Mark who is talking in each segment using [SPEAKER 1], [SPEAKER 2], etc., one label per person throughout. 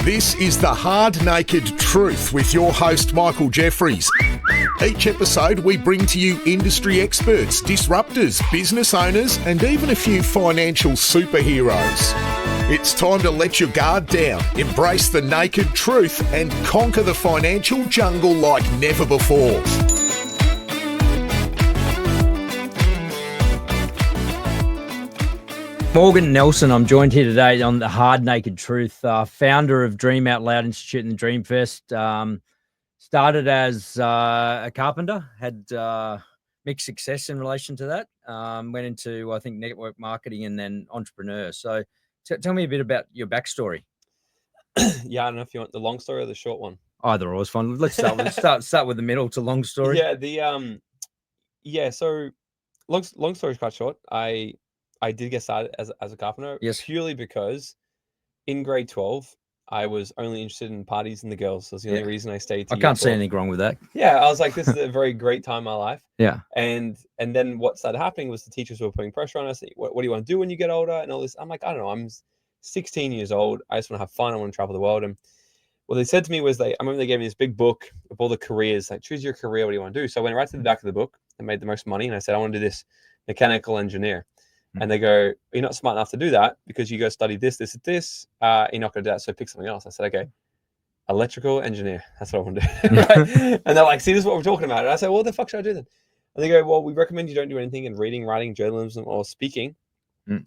[SPEAKER 1] This is The Hard Naked Truth with your host, Michael Jeffries. Each episode, we bring to you industry experts, disruptors, business owners, and even a few financial superheroes. It's time to let your guard down, embrace the naked truth, and conquer the financial jungle like never before.
[SPEAKER 2] Morgan Nelson, I'm joined here today on The Hard Naked Truth, founder of Dream Out Loud Institute and the Dreamfest. Started as a carpenter, had mixed success in relation to that. Went into, I think, network marketing and then entrepreneur. So tell me a bit about your backstory.
[SPEAKER 3] Yeah, I don't know if you want the long story or the short one.
[SPEAKER 2] Either or is fine. Let's start with the middle. It's a long story.
[SPEAKER 3] Yeah, so long story is quite short. I did get started as a carpenter,
[SPEAKER 2] yes,
[SPEAKER 3] purely because in grade 12, I was only interested in parties and the girls. That's the only reason I stayed.
[SPEAKER 2] I can't see anything wrong with that.
[SPEAKER 3] Yeah, I was like, this is a very great time in my life.
[SPEAKER 2] Yeah.
[SPEAKER 3] And then what started happening was the teachers were putting pressure on us. What do you want to do when you get older? And all this. I'm like, I don't know. I'm 16 years old. I just want to have fun. I want to travel the world. And what they said to me was I remember they gave me this big book of all the careers, like choose your career. What do you want to do? So I went right to the back of the book and made the most money. And I said, I want to do this mechanical engineer. And they go, you're not smart enough to do that because you go study this. You're not going to do that. So pick something else. I said, okay, electrical engineer. That's what I want to do. Right? And they're like, see, this is what we're talking about. And I said, well, what the fuck should I do then? And they go, well, we recommend you don't do anything in reading, writing, journalism, or speaking.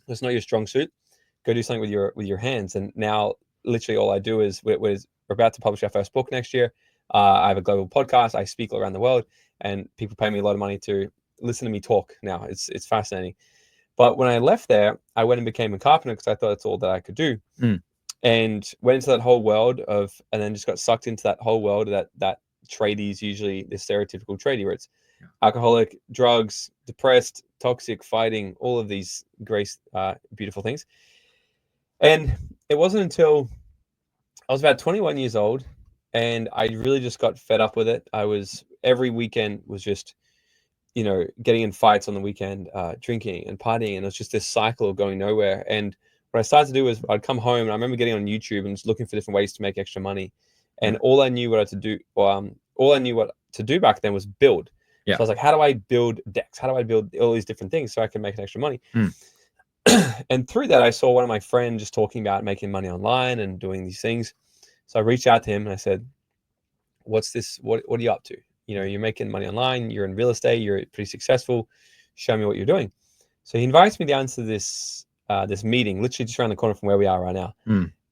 [SPEAKER 3] It's not your strong suit. Go do something with your hands. And now literally all I do is we're about to publish our first book next year. I have a global podcast. I speak all around the world and people pay me a lot of money to listen to me talk now. It's fascinating. But when I left there, I went and became a carpenter because I thought that's all that I could do. And went into that whole world and then just got sucked into that whole world that tradies, usually the stereotypical tradie, where it's alcoholic, drugs, depressed, toxic, fighting, all of these great, beautiful things. And it wasn't until I was about 21 years old and I really just got fed up with it. Every weekend was just, getting in fights on the weekend, drinking and partying. And it was just this cycle of going nowhere. And what I started to do was I'd come home and I remember getting on YouTube and just looking for different ways to make extra money. And all I knew what to do back then was build. So I was like, how do I build decks? How do I build all these different things so I can make extra money? And through that, I saw one of my friends just talking about making money online and doing these things. So I reached out to him and I said, what's this? What are you up to? You're making money online, you're in real estate, you're pretty successful. Show me what you're doing. So he invites me down to this meeting, literally just around the corner from where we are right now.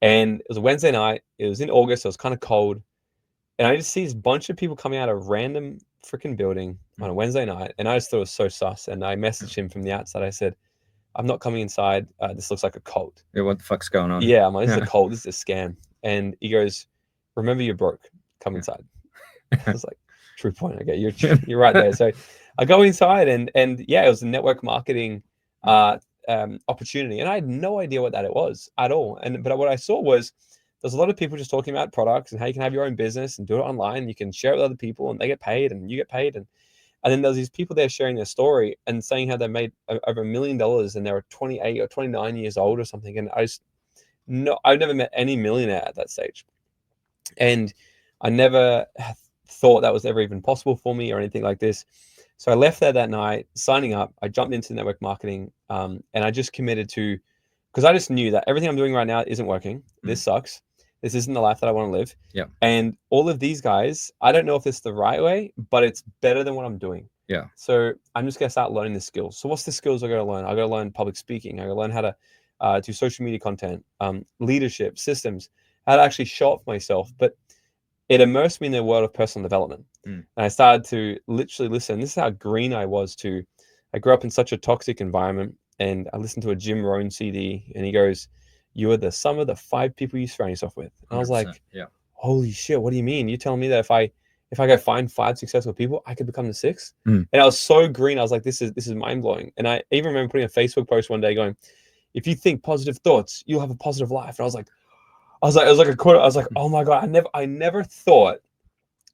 [SPEAKER 3] And it was a Wednesday night. It was in August. So it was kind of cold. And I just see this bunch of people coming out of a random freaking building on a Wednesday night. And I just thought it was so sus. And I messaged him from the outside. I said, I'm not coming inside. This looks like a cult.
[SPEAKER 2] Yeah, what the fuck's going on?
[SPEAKER 3] Yeah, I'm like, this is a cult. This is a scam. And he goes, remember, you're broke. Come inside. I was like, true point. Okay, you're right there. So I go inside and it was a network marketing opportunity, and I had no idea what it was at all. But what I saw was there's a lot of people just talking about products and how you can have your own business and do it online. You can share it with other people, and they get paid, and you get paid. And then there's these people there sharing their story and saying how they made over $1 million, and they were 28 or 29 years old or something. And I've never met any millionaire at that stage, and I never thought that was ever even possible for me or anything like this. So I left there that night, signing up. I jumped into network marketing, and I just committed to, because I just knew that everything I'm doing right now isn't working. This sucks. This isn't the life that I want to live.
[SPEAKER 2] Yeah.
[SPEAKER 3] And all of these guys, I don't know if it's the right way, but it's better than what I'm doing.
[SPEAKER 2] Yeah.
[SPEAKER 3] So I'm just gonna start learning the skills. So what's the skills I gotta learn? I gotta learn public speaking. I gotta learn how to do social media content, leadership, systems, how to actually show up myself. But it immersed me in the world of personal development. And I started to literally listen. This is how green I was to. I grew up in such a toxic environment, and I listened to a Jim Rohn CD, and he goes, you are the sum of the 5 people you surround yourself with. And I was like, holy shit, what do you mean? You're telling me that if I go find 5 successful people, I could become the 6th? And I was so green. I was like, this is mind blowing. And I even remember putting a Facebook post one day going, if you think positive thoughts, you'll have a positive life. And it was like a quote. I was like, oh my God, I never thought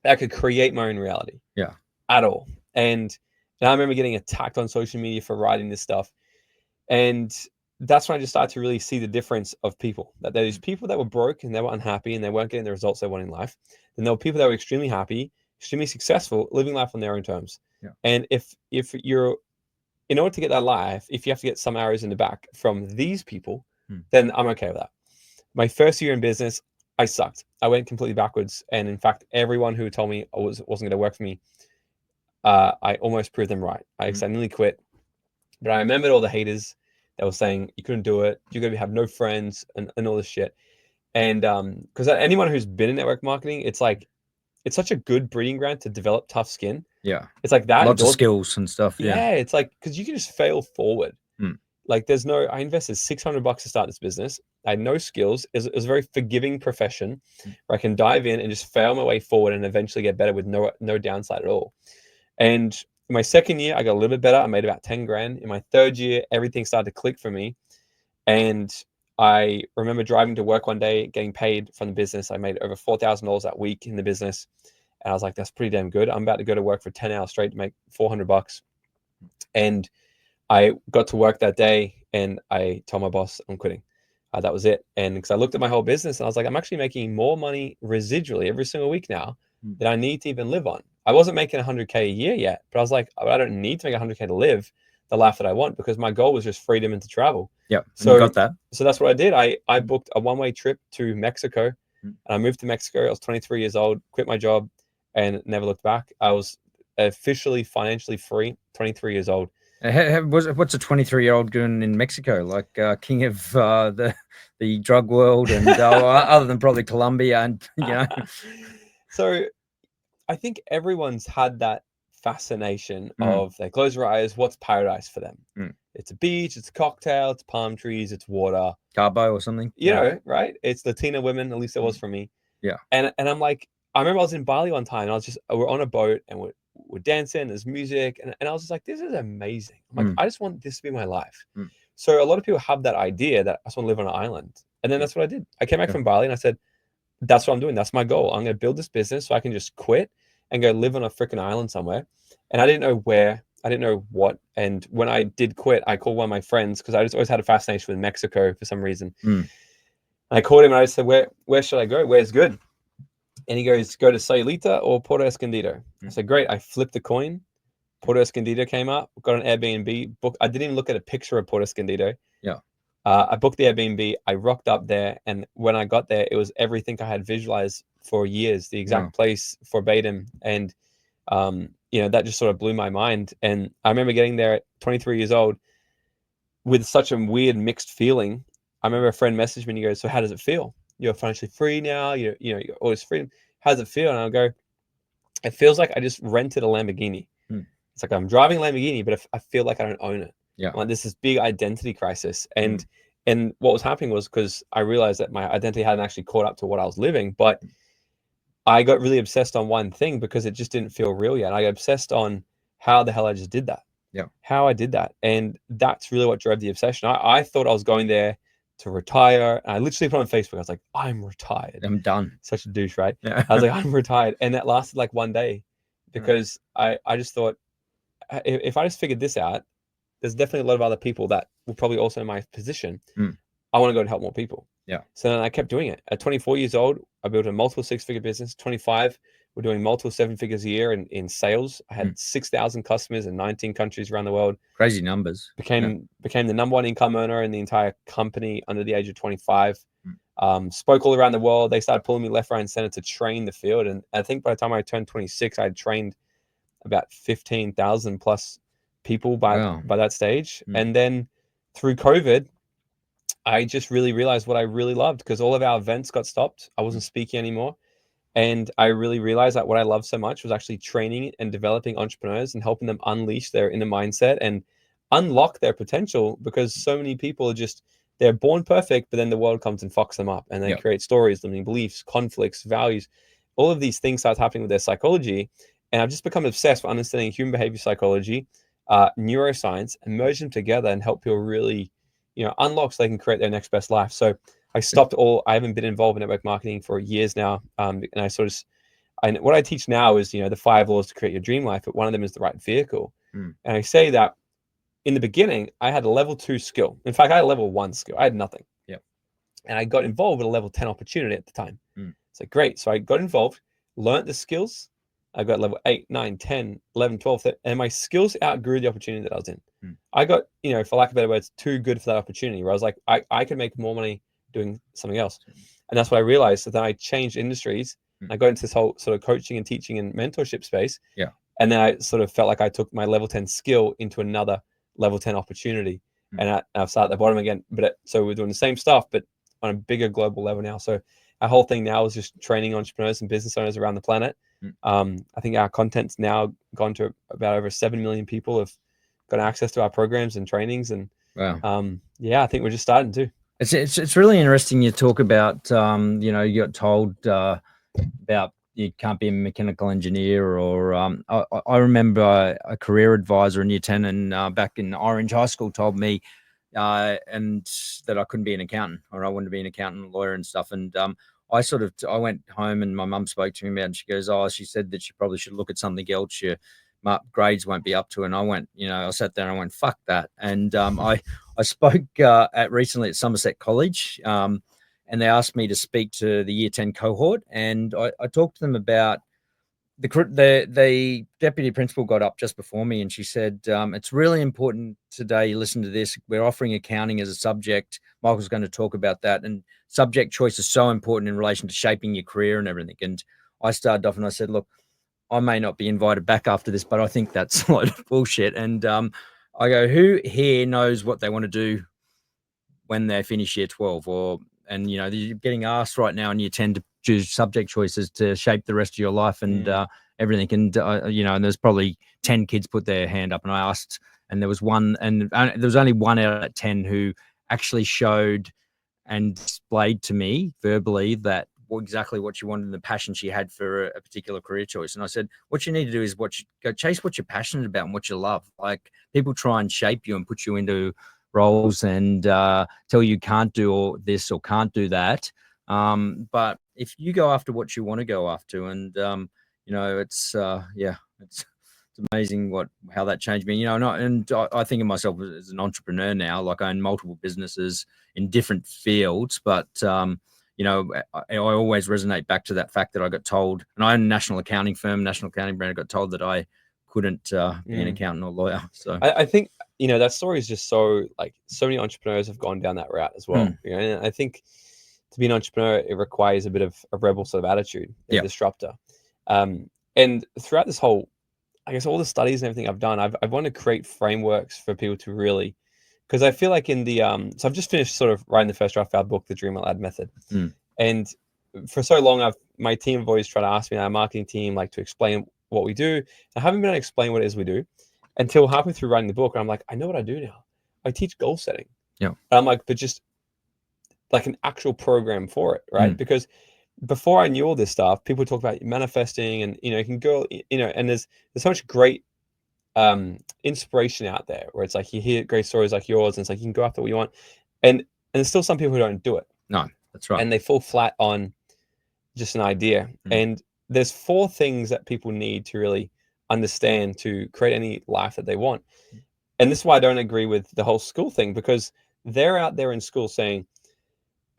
[SPEAKER 3] that I could create my own reality.
[SPEAKER 2] Yeah.
[SPEAKER 3] At all. And I remember getting attacked on social media for writing this stuff. And that's when I just started to really see the difference of people. That there's people that were broke and they were unhappy and they weren't getting the results they want in life. Then there were people that were extremely happy, extremely successful, living life on their own terms.
[SPEAKER 2] Yeah.
[SPEAKER 3] And if you're, in order to get that life, if you have to get some arrows in the back from these people, then I'm okay with that. My first year in business, I sucked. I went completely backwards. And in fact, everyone who told me I wasn't going to work for me, I almost proved them right. I nearly quit. But I remembered all the haters that were saying you couldn't do it, you're going to have no friends and all this shit. And because anyone who's been in network marketing, it's like, it's such a good breeding ground to develop tough skin.
[SPEAKER 2] Yeah.
[SPEAKER 3] It's like that.
[SPEAKER 2] Lots of skills and stuff.
[SPEAKER 3] Yeah. It's like, because you can just fail forward. Like there's no, I invested $600 to start this business. I had no skills. It was a very forgiving profession where I can dive in and just fail my way forward and eventually get better with no downside at all. And in my second year, I got a little bit better. I made about 10 grand. In my third year, everything started to click for me. And I remember driving to work one day, getting paid from the business. I made over $4,000 that week in the business. And I was like, that's pretty damn good. I'm about to go to work for 10 hours straight to make $400. And I got to work that day and I told my boss I'm quitting. That was it. And because I looked at my whole business and I was like, I'm actually making more money residually every single week now that I need to even live on. I wasn't making 100K a year yet, but I was like, I don't need to make 100K to live the life that I want, because my goal was just freedom and to travel.
[SPEAKER 2] Yeah.
[SPEAKER 3] So
[SPEAKER 2] you got that.
[SPEAKER 3] So that's what I did. I booked a one-way trip to Mexico and I moved to Mexico. I was 23 years old, quit my job and never looked back. I was officially financially free, 23 years old.
[SPEAKER 2] What's a 23-year-old doing in Mexico? Like king of the drug world, and other than probably Colombia, and
[SPEAKER 3] So I think everyone's had that fascination of, they close their eyes, what's paradise for them? It's a beach, it's a cocktail, it's palm trees, it's water,
[SPEAKER 2] Cabo or something.
[SPEAKER 3] You know, right? It's Latina women, at least it was for me.
[SPEAKER 2] Yeah.
[SPEAKER 3] And I'm like, I remember I was in Bali one time and we're on a boat and we're dancing, there's music, and I was just like, this is amazing. I'm like, I just want this to be my life. So a lot of people have that idea that I just want to live on an island. And then that's what I did. I came back from Bali and I said, that's what I'm doing. That's my goal. I'm going to build this business so I can just quit and go live on a freaking island somewhere. And I didn't know where, I didn't know what. And when I did quit, I called one of my friends, because I just always had a fascination with Mexico for some reason. I called him and I said, where should I go? Where's good? And he goes, go to Sayulita or Puerto Escondido. I said, great. I flipped the coin. Puerto Escondido came up, got an Airbnb book. I didn't even look at a picture of Puerto Escondido.
[SPEAKER 2] Yeah.
[SPEAKER 3] I booked the Airbnb. I rocked up there. And when I got there, it was everything I had visualized for years, the exact place verbatim. And, you know, that just sort of blew my mind. And I remember getting there at 23 years old with such a weird mixed feeling. I remember a friend messaged me and he goes, so how does it feel? You're financially free now. You're all this freedom. How does it feel? And I'll go, it feels like I just rented a Lamborghini. It's like I'm driving a Lamborghini, but I feel like I don't own it.
[SPEAKER 2] Yeah.
[SPEAKER 3] Like this big identity crisis. And what was happening was, because I realized that my identity hadn't actually caught up to what I was living, but I got really obsessed on one thing because it just didn't feel real yet. I got obsessed on how the hell I just did that.
[SPEAKER 2] Yeah.
[SPEAKER 3] How I did that. And that's really what drove the obsession. I thought I was going there to retire. And I literally put on Facebook, I was like, I'm retired.
[SPEAKER 2] I'm done.
[SPEAKER 3] Such a douche, right?
[SPEAKER 2] Yeah.
[SPEAKER 3] I was like, I'm retired. And that lasted like one day, because I just thought, if I just figured this out, there's definitely a lot of other people that will probably also in my position. I want to go and help more people.
[SPEAKER 2] Yeah.
[SPEAKER 3] So then I kept doing it. At 24 years old, I built a multiple six-figure business. 25, we're doing multiple seven figures a year in sales. I had 6,000 customers in 19 countries around the world.
[SPEAKER 2] Crazy numbers.
[SPEAKER 3] Became the number one income earner in the entire company under the age of 25. Spoke all around the world. They started pulling me left, right, and center to train the field. And I think by the time I turned 26, I had trained about 15,000 plus people by that stage. And then through COVID, I just really realized what I really loved, because all of our events got stopped. I wasn't speaking anymore. And I really realized that what I loved so much was actually training and developing entrepreneurs and helping them unleash their inner mindset and unlock their potential, because so many people are just, they're born perfect, but then the world comes and fucks them up, and they create stories, limiting beliefs, conflicts, values. All of these things start happening with their psychology. And I've just become obsessed with understanding human behavior psychology, neuroscience, and merge them together and help people really, unlock so they can create their next best life. So I stopped I haven't been involved in network marketing for years now. And what I teach now is, the 5 laws to create your dream life, but one of them is the right vehicle. And I say that in the beginning, I had a level 2 skill. In fact, I had a level 1 skill. I had nothing.
[SPEAKER 2] Yep.
[SPEAKER 3] And I got involved with a level 10 opportunity at the time.
[SPEAKER 2] Mm.
[SPEAKER 3] So great. So I got involved, learned the skills. I got level 8, 9, 10, 11, 12, 13, and my skills outgrew the opportunity that I was in.
[SPEAKER 2] Mm.
[SPEAKER 3] I got, for lack of better words, too good for that opportunity where I was like, I could make more money doing something else. And that's what I realized. So then I changed industries. I got into this whole sort of coaching and teaching and mentorship space.
[SPEAKER 2] Yeah.
[SPEAKER 3] And then I sort of felt like I took my level 10 skill into another level 10 opportunity. And I've started at the bottom again. So we're doing the same stuff, but on a bigger global level now. So our whole thing now is just training entrepreneurs and business owners around the planet. I think our content's now gone to about over 7 million people have got access to our programs and trainings. And
[SPEAKER 2] wow.
[SPEAKER 3] yeah, I think we're just starting to.
[SPEAKER 2] It's really interesting you talk about, you got told about you can't be a mechanical engineer, or I remember a career advisor in year 10 and back in Orange High School told me and that I couldn't be an accountant, or I wanted to be an accountant, lawyer and stuff. And I went home and my mum spoke to me about it, and she goes, she said that she probably should look at something else. Your grades won't be up to. And I went, I sat there and I went, fuck that. And I spoke recently at Somerset College, and they asked me to speak to the year 10 cohort. And I talked to them about the deputy principal got up just before me, and she said, it's really important today. Listen to this. We're offering accounting as a subject. Michael's going to talk about that. And subject choice is so important in relation to shaping your career and everything. And I started off and I said, look, I may not be invited back after this, but I think that's a lot of bullshit. And I go, who here knows what they want to do when they finish year 12? And you're getting asked right now in year 10 to choose subject choices to shape the rest of your life and everything. And, and there's probably 10 kids put their hand up, and I asked, and there was one, and there was only one out of 10 who actually showed and displayed to me verbally that exactly what she wanted and the passion she had for a particular career choice. And I said, what you need to do is go chase what you're passionate about and what you love. Like, people try and shape you and put you into roles and tell you can't do all this or can't do that. But if you go after what you want to go after, and it's amazing how that changed me. I think of myself as an entrepreneur now. Like, I own multiple businesses in different fields, but I always resonate back to that fact that I got told, and I own a national accounting brand. I got told that I couldn't be an accountant or lawyer. So
[SPEAKER 3] I think, that story is just so many entrepreneurs have gone down that route as well. And I think to be an entrepreneur, it requires a bit of a rebel sort of attitude, a disruptor. And throughout this whole, I guess, all the studies and everything I've done, I've wanted to create frameworks for people to really, because I feel like in the, so I've just finished sort of writing the first draft of our book, The Dream Out Loud Method. And for so long, my team have always tried to ask me, our marketing team, to explain what we do. I haven't been able to explain what it is we do until halfway through writing the book. And I'm like, I know what I do now. I teach goal setting.
[SPEAKER 2] Yeah.
[SPEAKER 3] And I'm like, but just like an actual program for it, right? Because before I knew all this stuff, people talk about manifesting and, you can go, and there's so much great inspiration out there where it's like you hear great stories like yours and it's like you can go after what you want. And there's still some people who don't do it.
[SPEAKER 2] No, that's right.
[SPEAKER 3] And they fall flat on just an idea. And there's 4 things that people need to really understand to create any life that they want. And this is why I don't agree with the whole school thing, because they're out there in school saying,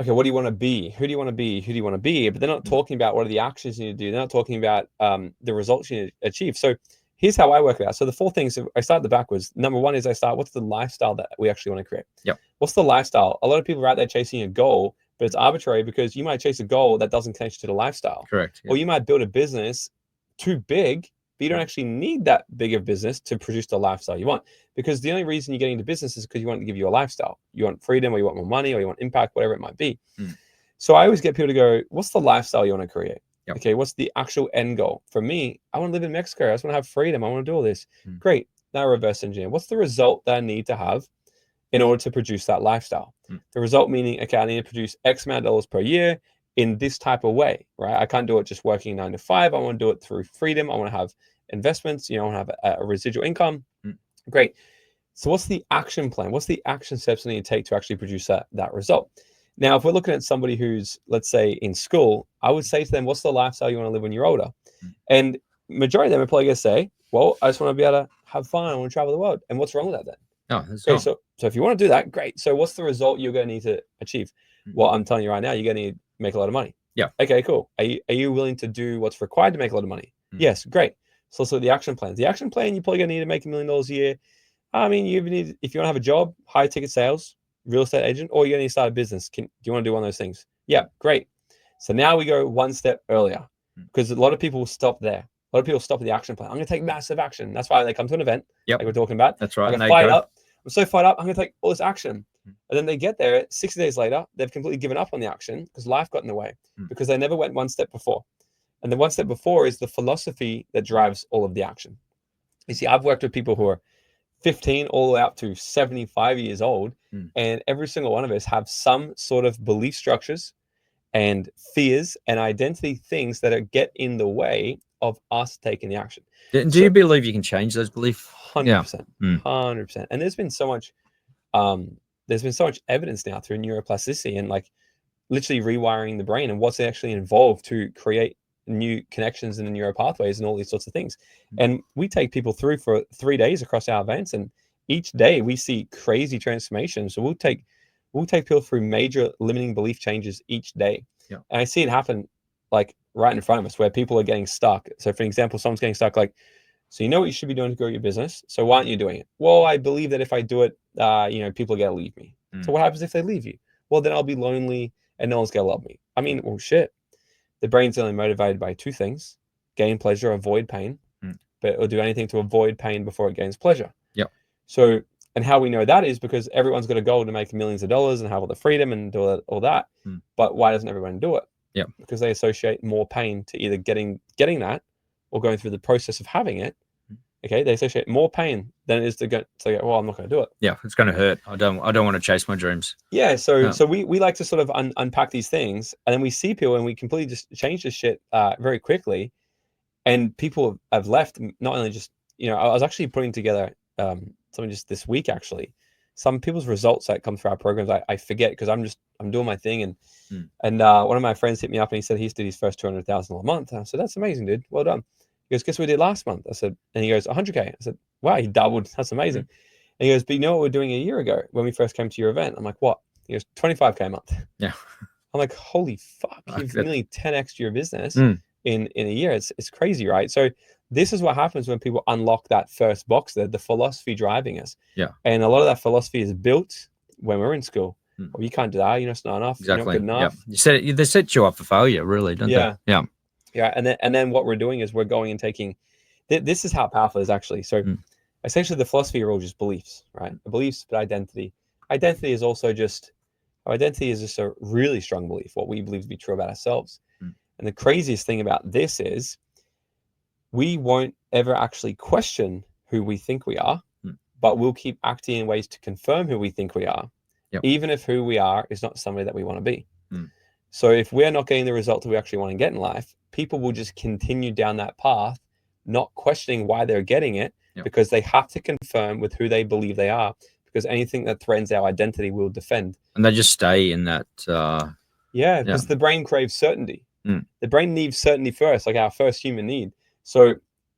[SPEAKER 3] okay, what do you want to be? Who do you want to be? Who do you want to be? But they're not talking about what are the actions you need to do. They're not talking about the results you need to achieve. So here's how I work it out. So the 4 things, I start the backwards. Number 1 is what's the lifestyle that we actually want to create?
[SPEAKER 2] Yep.
[SPEAKER 3] What's the lifestyle? A lot of people are out there chasing a goal, but it's arbitrary because you might chase a goal that doesn't connect you to the lifestyle.
[SPEAKER 2] Correct.
[SPEAKER 3] Or you might build a business too big, but you don't actually need that big of business to produce the lifestyle you want. Because the only reason you're getting into business is because you want to give you a lifestyle. You want freedom, or you want more money, or you want impact, whatever it might be. So I always get people to go, what's the lifestyle you want to create?
[SPEAKER 2] Yep.
[SPEAKER 3] Okay, what's the actual end goal? For me, I want to live in Mexico. I just want to have freedom. I want to do all this. Great. Now reverse engineer. What's the result that I need to have in order to produce that lifestyle? The result meaning, okay, I need to produce X amount of dollars per year in this type of way, right? I can't do it just working 9 to 5. I want to do it through freedom. I want to have investments, I want to have a residual income. Great. So what's the action plan? What's the action steps I need to take to actually produce that result? Now, if we're looking at somebody who's, let's say, in school, I would say to them, what's the lifestyle you want to live when you're older? And majority of them are probably going to say, well, I just want to be able to have fun. I want to travel the world. And what's wrong with that then?
[SPEAKER 2] Oh, that's
[SPEAKER 3] Okay,
[SPEAKER 2] all.
[SPEAKER 3] so if you want to do that, great. So what's the result you're going to need to achieve? Well, I'm telling you right now, you're going to need to make a lot of money.
[SPEAKER 2] Yeah.
[SPEAKER 3] Okay, cool. Are you willing to do what's required to make a lot of money? Yes, great. So let's look at the action plan. The action plan, you're probably going to need to make $1 million a year. I mean, you need, if you want to have a job, high ticket sales, real estate agent, or you're going to start a business. Do you want to do one of those things? Yeah, great. So now we go one step earlier, because a lot of people stop there. A lot of people stop at the action plan. I'm going to take massive action. That's why they come to an event, like we're talking about.
[SPEAKER 2] That's right.
[SPEAKER 3] I'm going to fire up. I'm so fired up. I'm going to take all this action. And then they get there 60 days later, they've completely given up on the action because life got in the way, because they never went one step before. And the one step before is the philosophy that drives all of the action. You see, I've worked with people who are 15 all the way up to 75 years old, and every single one of us have some sort of belief structures and fears and identity things that get in the way of us taking the action.
[SPEAKER 2] Do you believe you can change those beliefs?
[SPEAKER 3] 100%, 100%. And there's been so much evidence now through neuroplasticity and like literally rewiring the brain and what's actually involved to create new connections in the neural pathways and all these sorts of things. And we take people through for 3 days across our events, and each day we see crazy transformations. So we'll take people through major limiting belief changes each day. And I see it happen like right in front of us, where people are getting stuck. So for example, someone's getting stuck, like, so you know what you should be doing to grow your business, so why aren't you doing it? Well, I believe that if I do it, people are gonna leave me. So what happens if they leave you? Well, then I'll be lonely and no one's gonna love me. I mean, well, shit. The brain's only motivated by two things: gain pleasure, avoid pain. But it'll do anything to avoid pain before it gains pleasure. So, and how we know that is because everyone's got a goal to make millions of dollars and have all the freedom and do all that. But why doesn't everyone do it? Because they associate more pain to either getting that or going through the process of having it. Okay, they associate more pain than it is to go. So, well, I'm not going to do it.
[SPEAKER 2] Yeah, it's going to hurt. I don't want to chase my dreams.
[SPEAKER 3] Yeah, so we like to sort of unpack these things, and then we see people, and we completely just change this shit very quickly. And people have left. Not only just, I was actually putting together something just this week, actually. Some people's results that come through our programs, I forget because I'm doing my thing, and one of my friends hit me up and he said he did his first $200,000 a month. And I said, that's amazing, dude. Well done. He goes, guess what we did last month? I said, and he goes, 100K. I said, wow, he doubled. That's amazing. And he goes, but you know what we're doing a year ago when we first came to your event? I'm like, what? He goes, 25K a month.
[SPEAKER 2] Yeah.
[SPEAKER 3] I'm like, holy fuck, you've nearly 10x your business in a year. It's crazy, right? So this is what happens when people unlock that first box there, the philosophy driving us.
[SPEAKER 2] Yeah.
[SPEAKER 3] And a lot of that philosophy is built when we're in school. Well, you can't do that. It's not enough.
[SPEAKER 2] Exactly.
[SPEAKER 3] You're not good enough.
[SPEAKER 2] They set you up for failure, really, don't they? Yeah.
[SPEAKER 3] Yeah. And then what we're doing is we're going and taking, this is how powerful it is actually. So essentially the philosophy are all just beliefs, right? Beliefs, but identity. Identity is just a really strong belief, what we believe to be true about ourselves. And the craziest thing about this is we won't ever actually question who we think we are, but we'll keep acting in ways to confirm who we think we are, even if who we are is not somebody that we want to be. So if we're not getting the results that we actually want to get in life, people will just continue down that path, not questioning why they're getting it, because they have to confirm with who they believe they are, because anything that threatens our identity will defend.
[SPEAKER 2] And they just stay in that.
[SPEAKER 3] Because the brain craves certainty. The brain needs certainty first, like our first human need. So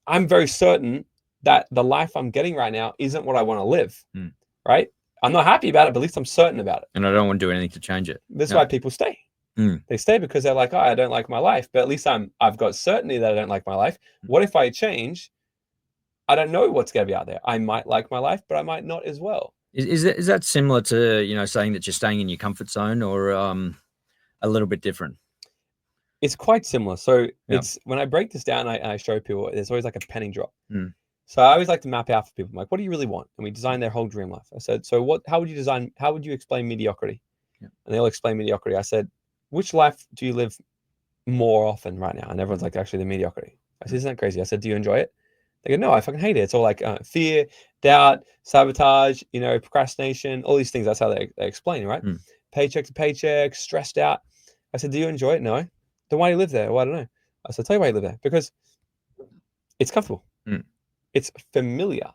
[SPEAKER 3] I'm very certain that the life I'm getting right now isn't what I want to live, right? I'm not happy about it, but at least I'm certain about it.
[SPEAKER 2] And I don't want to do anything to change it.
[SPEAKER 3] That's why people stay. They stay because they're like, oh, I don't like my life, but at least I've got certainty that I don't like my life. What if I change? I don't know what's going to be out there. I might like my life, but I might not as well.
[SPEAKER 2] Is that similar to, saying that you're staying in your comfort zone, or a little bit different?
[SPEAKER 3] It's quite similar. So it's when I break this down, I show people, there's always like a penny drop. So I always like to map out for people. I'm like, what do you really want? And we design their whole dream life. I said, so how would you explain mediocrity? And they'll explain mediocrity. I said, which life do you live more often right now? And everyone's like, actually the mediocrity. I said, isn't that crazy? I said, do you enjoy it? They go, no, I fucking hate it. It's all like fear, doubt, sabotage, procrastination, all these things. That's how they explain, right? Paycheck to paycheck, stressed out. I said, do you enjoy it? No. Then why do you live there? Well, I don't know. I said, tell you why you live there. Because it's comfortable. It's familiar.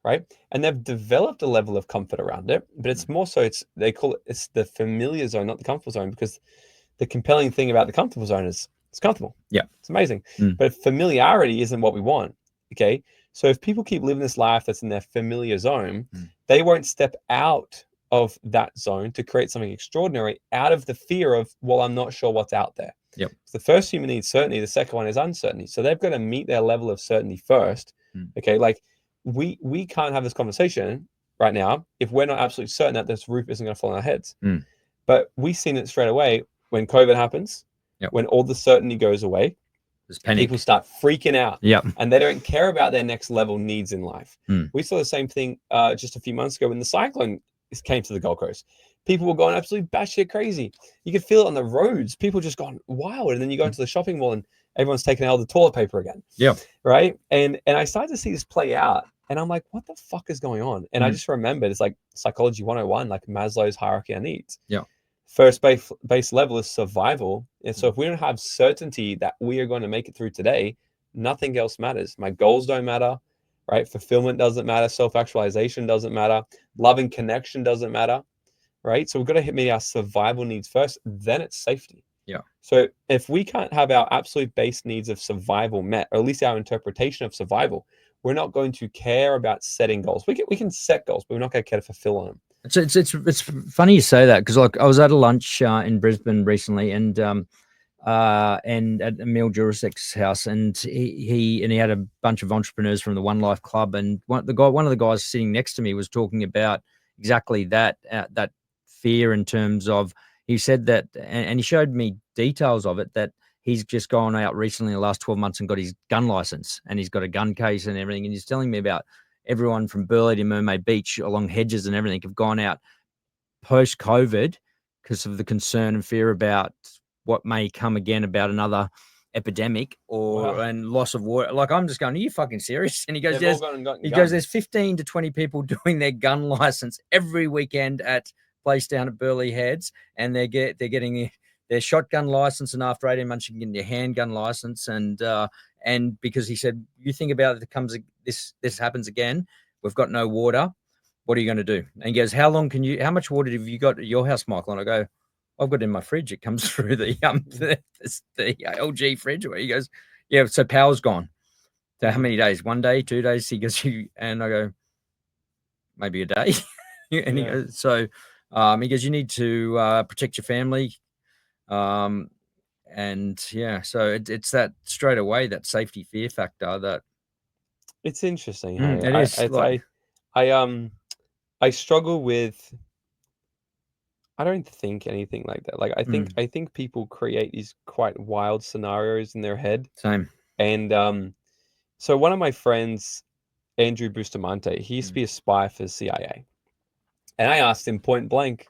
[SPEAKER 3] Right. And they've developed a level of comfort around it, but it's more so they call it's the familiar zone, not the comfortable zone, because the compelling thing about the comfortable zone is it's comfortable. It's amazing. But familiarity isn't what we want. Okay. So if people keep living this life that's in their familiar zone, they won't step out of that zone to create something extraordinary out of the fear of, well, I'm not sure what's out there.
[SPEAKER 2] Yep.
[SPEAKER 3] The first human needs certainty. The second one is uncertainty. So they've got to meet their level of certainty first. Okay. Like we can't have this conversation right now if we're not absolutely certain that this roof isn't going to fall on our heads. But we've seen it straight away when COVID happens, when all the certainty goes away,
[SPEAKER 2] there's panic.
[SPEAKER 3] People start freaking out, and they don't care about their next level needs in life. We saw the same thing just a few months ago when the cyclone came to the Gold Coast. People were going absolutely batshit crazy. You could feel it on the roads. People just gone wild. And then you go into the shopping mall and everyone's taking out the toilet paper again. Right. And I started to see this play out. And I'm like, what the fuck is going on? And I just remembered it's like psychology 101, like Maslow's hierarchy of needs. First base level is survival. And so if we don't have certainty that we are going to make it through today, nothing else matters. My goals don't matter, right? Fulfillment doesn't matter. Self-actualization doesn't matter. Loving connection doesn't matter, right? So we've got to meet our survival needs first, then it's safety. So if we can't have our absolute base needs of survival met, or at least our interpretation of survival, we're not going to care about setting goals. We can set goals, but we're not going to care to fulfill on them.
[SPEAKER 2] It's funny you say that, because like I was at a lunch in Brisbane recently, and at Emil Jurasek's house, and he had a bunch of entrepreneurs from the One Life Club, and one of the guys sitting next to me was talking about exactly that that fear in terms of, he said that, and he showed me details of it, that he's just gone out recently in the last 12 months and got his gun license, and he's got a gun case and everything, and he's telling me about everyone from Burleigh to Mermaid Beach along hedges and everything have gone out post-COVID because of the concern and fear about what may come again about another epidemic and loss of water. Like, I'm just going, are you fucking serious? And he goes, there's 15 to 20 people doing their gun license every weekend at place down at Burleigh Heads, and they're getting their shotgun license, and after 18 months you can get your handgun license, and because he said, you think about it, this happens again, we've got no water, what are you going to do? And he goes, how much water have you got at your house, Michael? And I go, I've got it in my fridge. It comes through the LG fridge. Where he goes, yeah, so power's gone. So how many days? 1 day, 2 days? He goes, and I go, maybe a day. And he goes, so he goes, you need to protect your family. And so it's that straight away, that safety fear factor that.
[SPEAKER 3] It's interesting.
[SPEAKER 2] It is.
[SPEAKER 3] I struggle with. I don't think anything like that. Like I think people create these quite wild scenarios in their head.
[SPEAKER 2] Same.
[SPEAKER 3] And so one of my friends, Andrew Bustamante, he used to be a spy for the CIA, and I asked him point blank.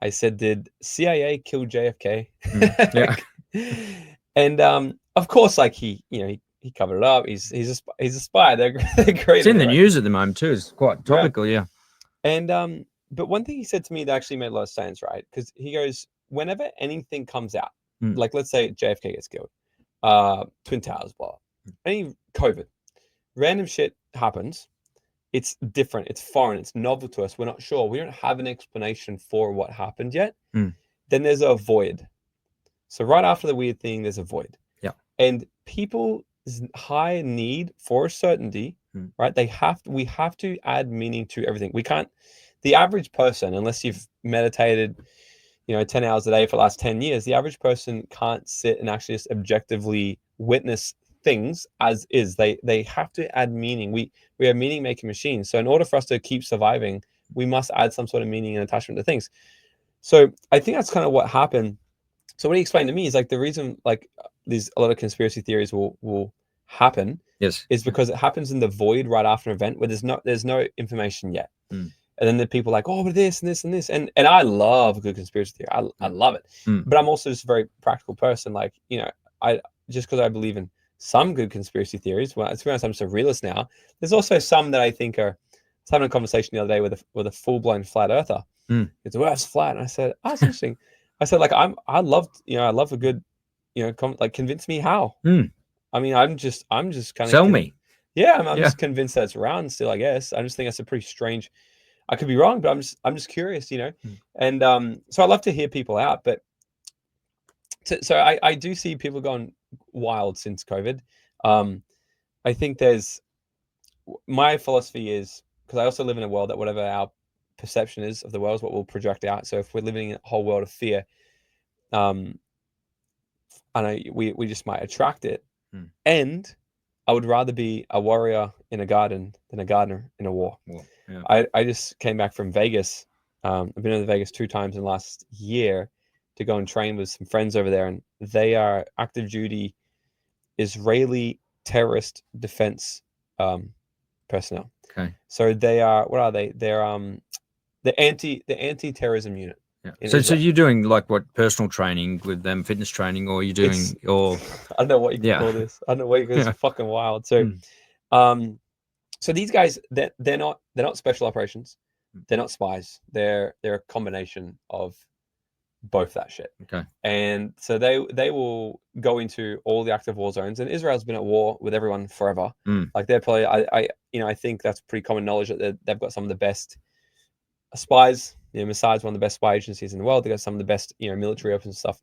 [SPEAKER 3] I said, "Did CIA kill JFK?" And of course, like he covered it up. He's a spy. They're great.
[SPEAKER 2] It's in the news at the moment too. It's quite topical,
[SPEAKER 3] And but one thing he said to me that actually made a lot of sense, right? Because he goes, whenever anything comes out, like let's say JFK gets killed, Twin Towers, blah, any COVID, random shit happens. It's different. It's foreign. It's novel to us. We're not sure. We don't have an explanation for what happened yet. Then there's a void. So right after the weird thing, there's a void. And people's high need for certainty, right? We have to add meaning to everything. We can't. The average person, unless you've meditated, 10 hours a day for the last 10 years, the average person can't sit and actually just objectively witness things as is. They have to add meaning. We are meaning making machines. So in order for us to keep surviving, we must add some sort of meaning and attachment to things. So I think that's kind of what happened. So what he explained to me is like the reason like a lot of conspiracy theories will happen is because it happens in the void right after an event where there's no information yet. And then the people are like, oh, but this and this and this. And I love a good conspiracy theory. I love it. But I'm also just a very practical person. Like, I just because I believe in some good conspiracy theories, well, to be honest, I'm just a realist now. There's also some that I think are. I was having a conversation the other day with a full-blown flat earther. It's the Earth's flat. And I said, oh, that's interesting. I said, like, I love a good, convince me how. I mean, I'm just kind of
[SPEAKER 2] sell me.
[SPEAKER 3] Yeah, I'm just convinced that it's round still, I guess. I just think that's a pretty strange. I could be wrong, but I'm just curious, And so I love to hear people out, but so I do see people going wild since COVID. I think there's my philosophy is, because I also live in a world that whatever our perception is of the world is what we'll project out. So if we're living in a whole world of fear, I know we just might attract it. And I would rather be a warrior in a garden than a gardener in a war.
[SPEAKER 2] Yeah.
[SPEAKER 3] I just came back from Vegas. I've been to Vegas 2 times in the last year to go and train with some friends over there, and they are active duty Israeli terrorist defense personnel.
[SPEAKER 2] Okay.
[SPEAKER 3] So they are, what are they? They're the anti-terrorism unit.
[SPEAKER 2] Yeah. So you're doing like what, personal training with them, fitness training, or you're doing or
[SPEAKER 3] I don't know what you can call this. I don't know what you call this. Fucking wild. So so these guys, they're not special operations. They're not spies. They're a combination of both that shit.
[SPEAKER 2] Okay.
[SPEAKER 3] And so they will go into all the active war zones, and Israel's been at war with everyone forever. Like they're probably, I think that's pretty common knowledge that they've got some of the best spies. Mossad's one of the best spy agencies in the world. They got some of the best, military operations and stuff.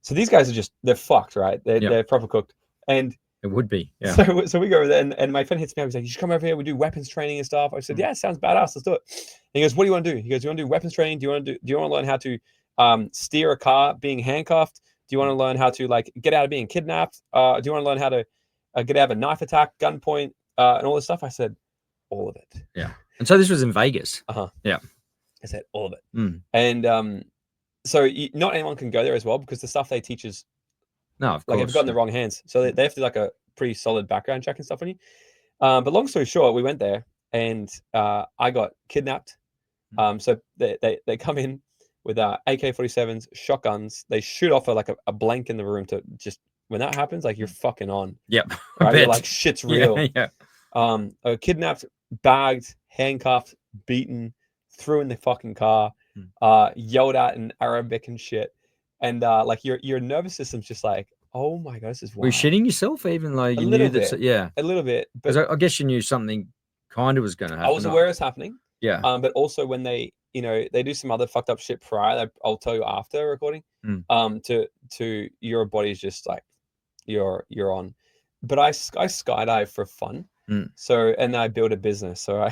[SPEAKER 3] So these guys are they're fucked, right? They're proper cooked. And
[SPEAKER 2] it would be, yeah.
[SPEAKER 3] So we go over there, and my friend hits me up. He's like, "You should come over here. We do weapons training and stuff." I said, "Yeah, sounds badass. Let's do it." And he goes, "What do you want to do?" He goes, "Do you want to do weapons training? Do you want to learn how to steer a car being handcuffed? Do you want to learn how to like get out of being kidnapped? Do you want to learn how to get out of a knife attack, gunpoint, and all this stuff?" I said, "All of it."
[SPEAKER 2] Yeah. And so this was in Vegas. Yeah.
[SPEAKER 3] I said, "All of it." And so not anyone can go there as well, because the stuff they teach is
[SPEAKER 2] of
[SPEAKER 3] like,
[SPEAKER 2] course,
[SPEAKER 3] if you've got in the wrong hands. So they have to do like a pretty solid background check and stuff on you. But long story short, we went there, and I got kidnapped. So they come in with AK-47s, shotguns. They shoot off a blank in the room to just, when that happens, like, you're fucking on.
[SPEAKER 2] Yep.
[SPEAKER 3] Right? You're like, shit's real.
[SPEAKER 2] Yeah.
[SPEAKER 3] Kidnapped, bagged, handcuffed, beaten, threw in the fucking car, yelled at in Arabic and shit. And like your nervous system's just like, oh my god, this is wild.
[SPEAKER 2] Were you shitting yourself, even though you knew that? Yeah,
[SPEAKER 3] a little bit.
[SPEAKER 2] But I guess you knew something kind of was going to happen.
[SPEAKER 3] I was aware it's happening.
[SPEAKER 2] Yeah.
[SPEAKER 3] But also when they, they do some other fucked up shit prior, I'll tell you after recording. To your body's just like, you're on. But I skydive for fun. So, and I build a business. So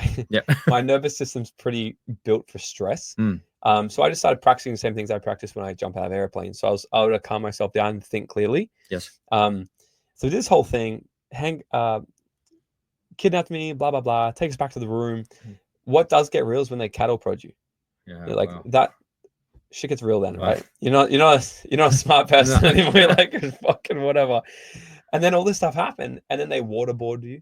[SPEAKER 3] my nervous system's pretty built for stress. So I just started practicing the same things I practice when I jump out of airplanes. So I was able to calm myself down and think clearly.
[SPEAKER 2] Yes.
[SPEAKER 3] So this whole thing, kidnapped me, blah blah blah, take us back to the room. What does get real is when they cattle prod you.
[SPEAKER 2] Yeah.
[SPEAKER 3] Like that shit gets real then, right? You're not a smart person anymore. You're like, fucking whatever. And then all this stuff happened, and then they waterboard you.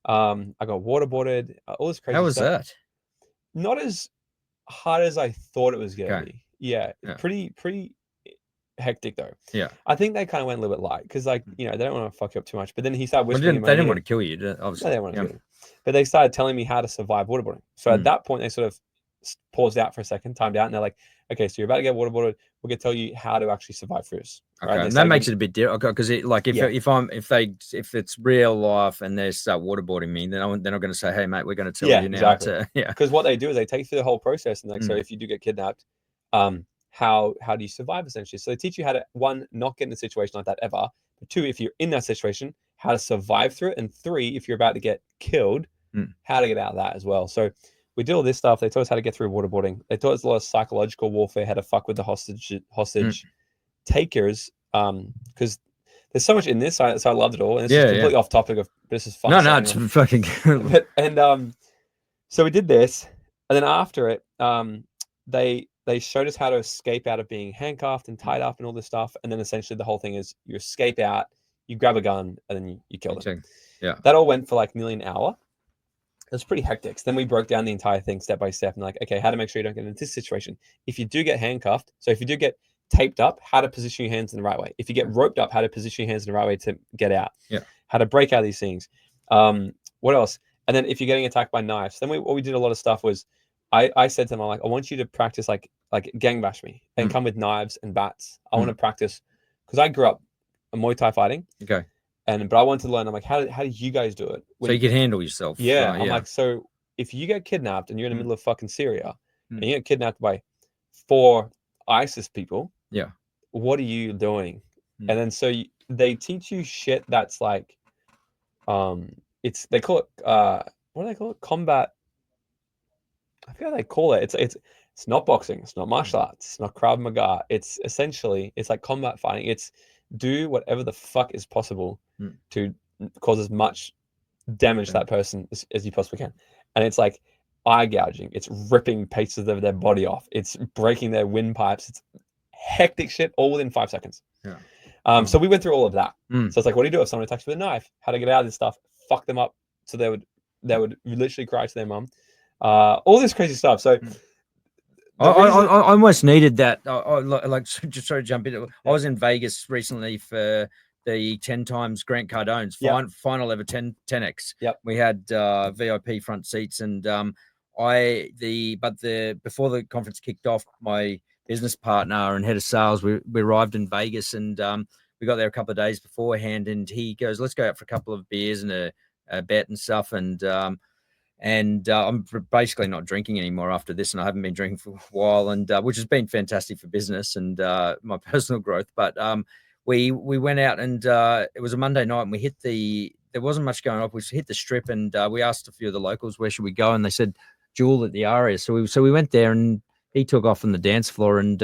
[SPEAKER 3] I got waterboarded. All this crazy.
[SPEAKER 2] How was
[SPEAKER 3] stuff.
[SPEAKER 2] that?
[SPEAKER 3] Not as hard as I thought it was gonna be. Yeah. Pretty hectic though.
[SPEAKER 2] Yeah.
[SPEAKER 3] I think they kind of went a little bit light because, like, they don't want to fuck you up too much. But then he started whispering.
[SPEAKER 2] They didn't want to kill you, obviously.
[SPEAKER 3] No, they didn't want to kill you. But they started telling me how to survive waterboarding. So at that point, they sort of paused out for a second, timed out, and they're like, "Okay, so you're about to get waterboarded. We're gonna tell you how to actually survive through this."
[SPEAKER 2] Okay,
[SPEAKER 3] right?
[SPEAKER 2] and that makes it a bit different because if it's real life and they start waterboarding me, then they're not going to say, "Hey, mate, we're going to tell you now."
[SPEAKER 3] Exactly. Because what they do is they take you through the whole process, and like, so if you do get kidnapped, how do you survive essentially? So they teach you how to, 1, not get in a situation like that ever. But 2, if you're in that situation, how to survive through it, and 3, if you're about to get killed, how to get out of that as well. So we did all this stuff. They taught us how to get through waterboarding. They taught us a lot of psychological warfare, how to fuck with the hostage takers. Because there's so much in this, so I loved it all. And it's completely off topic of this is fun.
[SPEAKER 2] No, it's fucking good.
[SPEAKER 3] So we did this, and then after it, they showed us how to escape out of being handcuffed and tied up and all this stuff. And then essentially the whole thing is you escape out, you grab a gun, and then you kill them.
[SPEAKER 2] Yeah.
[SPEAKER 3] That all went for like nearly an hour. It was pretty hectic. So then we broke down the entire thing step by step and like, okay, how to make sure you don't get into this situation. If you do get handcuffed, so if you do get taped up, how to position your hands in the right way. If you get roped up, how to position your hands in the right way to get out.
[SPEAKER 2] Yeah.
[SPEAKER 3] How to break out of these things. What else? And then if you're getting attacked by knives, then what we did a lot of stuff was I said to them, I'm like, I want you to practice like gang bash me and come with knives and bats. I want to practice because I grew up Muay Thai fighting.
[SPEAKER 2] Okay.
[SPEAKER 3] But I wanted to learn. I'm like, how do you guys do it?
[SPEAKER 2] So you can handle yourself.
[SPEAKER 3] Yeah. I'm like, so if you get kidnapped and you're in the middle of fucking Syria and you get kidnapped by 4 ISIS people, what are you doing? And then so they teach you shit that's like, they call it what do they call it? Combat. I forget how they call it. It's not boxing. It's not martial arts. It's not Krav Maga. It's essentially it's like combat fighting. It's do whatever the fuck is possible to cause as much damage to that person as you possibly can. And it's like eye gouging. It's ripping pieces of their body off. It's breaking their windpipes. It's hectic shit all within 5 seconds.
[SPEAKER 2] Yeah.
[SPEAKER 3] So we went through all of that.
[SPEAKER 2] Mm.
[SPEAKER 3] So it's like, what do you do if someone attacks you with a knife? How to get out of this stuff? Fuck them up. So they would literally cry to their mum. All this crazy stuff. So
[SPEAKER 2] I almost needed that. Like just sorry to jump in. I was in Vegas recently for the 10 times Grant Cardone's final ever 10x.
[SPEAKER 3] Yep.
[SPEAKER 2] We had VIP front seats, and before the conference kicked off, my business partner and head of sales, we arrived in Vegas, and we got there a couple of days beforehand, and he goes, "Let's go out for a couple of beers and a bet and stuff." And I'm basically not drinking anymore after this, and I haven't been drinking for a while, and which has been fantastic for business and my personal growth. But we went out, and it was a Monday night, and there wasn't much going on. We hit the strip, and we asked a few of the locals, where should we go? And they said Jewel at the Aria. So we went there, and he took off on the dance floor, and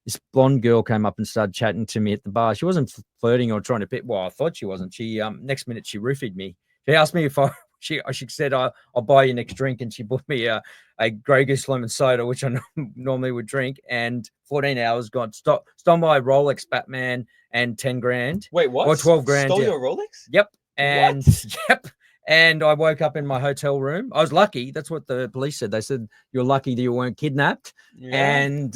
[SPEAKER 2] this blonde girl came up and started chatting to me at the bar. She wasn't flirting or trying to pick. Well, I thought she wasn't. She next minute she roofied me. She asked me if she said I'll buy you next drink, and she bought me a Grey Goose lemon soda, which I normally would drink. And 14 hours gone. Stole my Rolex Batman and 10 grand.
[SPEAKER 3] Wait, what?
[SPEAKER 2] Or 12 grand.
[SPEAKER 3] Stole your Rolex?
[SPEAKER 2] Yep. And
[SPEAKER 3] what?
[SPEAKER 2] yep. And I woke up in my hotel room. I was lucky. That's what the police said. They said, you're lucky that you weren't kidnapped and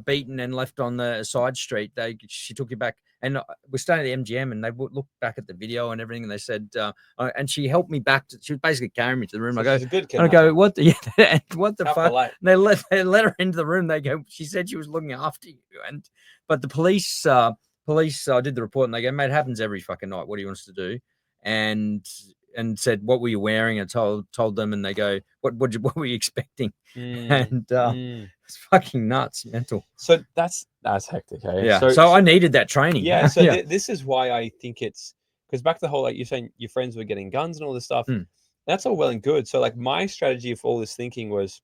[SPEAKER 2] beaten and left on the side street. She took you back. And we're staying at the MGM, and they looked back at the video and everything, and they said, and she helped me back. She was basically carrying me to the room.
[SPEAKER 3] So she's a good kid.
[SPEAKER 2] I go, what the fuck?
[SPEAKER 3] Polite.
[SPEAKER 2] And they let her into the room. They go, she said she was looking after you. But the police, I did the report, and they go, mate, it happens every fucking night. What do you want us to do? And said, what were you wearing? And told them, and they go, what were you expecting? And it's fucking nuts, mental.
[SPEAKER 3] So that's hectic, eh?
[SPEAKER 2] Yeah. So I needed that training.
[SPEAKER 3] Yeah. So this is why I think it's because back to the whole, like you're saying, your friends were getting guns and all this stuff. That's all well and good. So like my strategy for all this thinking was,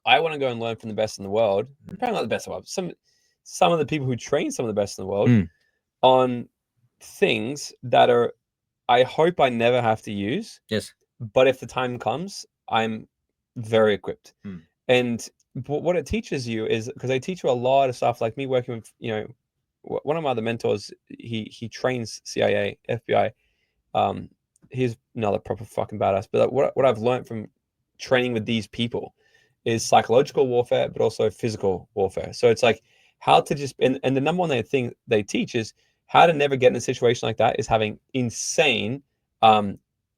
[SPEAKER 3] I want to go and learn from the best in the world. Probably not the best in the world. Some of the people who train some of the best in the world on things that are, I hope I never have to use.
[SPEAKER 2] Yes.
[SPEAKER 3] But if the time comes, I'm very equipped. And what it teaches you is, because they teach you a lot of stuff, like me working with, one of my other mentors, he trains CIA, FBI. He's another proper fucking badass. But what I've learned from training with these people is psychological warfare, but also physical warfare. So it's like how to just, and the number one thing they teach is how to never get in a situation like that is having insane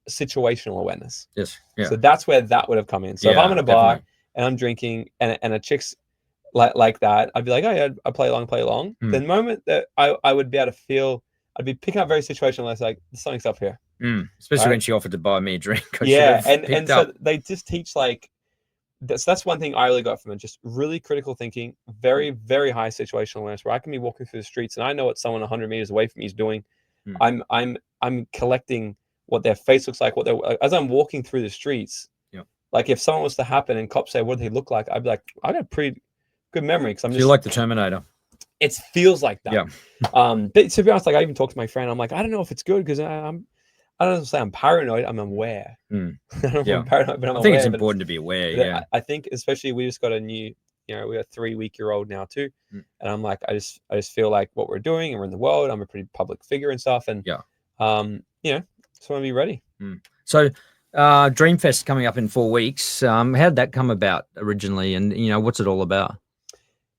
[SPEAKER 3] situational awareness.
[SPEAKER 2] Yes. Yeah.
[SPEAKER 3] So that's where that would have come in. So if I'm in a bar and I'm drinking and a chick's like that, I'd be like, oh yeah, I play along. The moment that I would be able to feel, I'd be picking up very situational. I was like, there's something's up here.
[SPEAKER 2] Especially when she offered to buy me a drink.
[SPEAKER 3] And so they just teach like, that's one thing I really got from it. Just really critical thinking, very, very high situational awareness, where I can be walking through the streets and I know what someone 100 meters away from me is doing. I'm collecting what their face looks like, as I'm walking through the streets. Like if someone was to happen and cops say, what do they look like? I'd be like, I got a pretty good memory. Cause
[SPEAKER 2] you're like the Terminator.
[SPEAKER 3] It feels like that.
[SPEAKER 2] Yeah.
[SPEAKER 3] But to be honest, like I even talked to my friend, I'm like, I don't know if it's good because I don't say I'm paranoid. I'm aware. I don't know if I'm paranoid, but I'm aware.
[SPEAKER 2] I think it's important to be aware. Yeah.
[SPEAKER 3] I think especially we just got a new, we got a 3-week-old now too. And I'm like, I just feel like what we're doing and we're in the world, I'm a pretty public figure and stuff. And just want to be ready.
[SPEAKER 2] So Dreamfest coming up in 4 weeks. How did that come about originally? And what's it all about?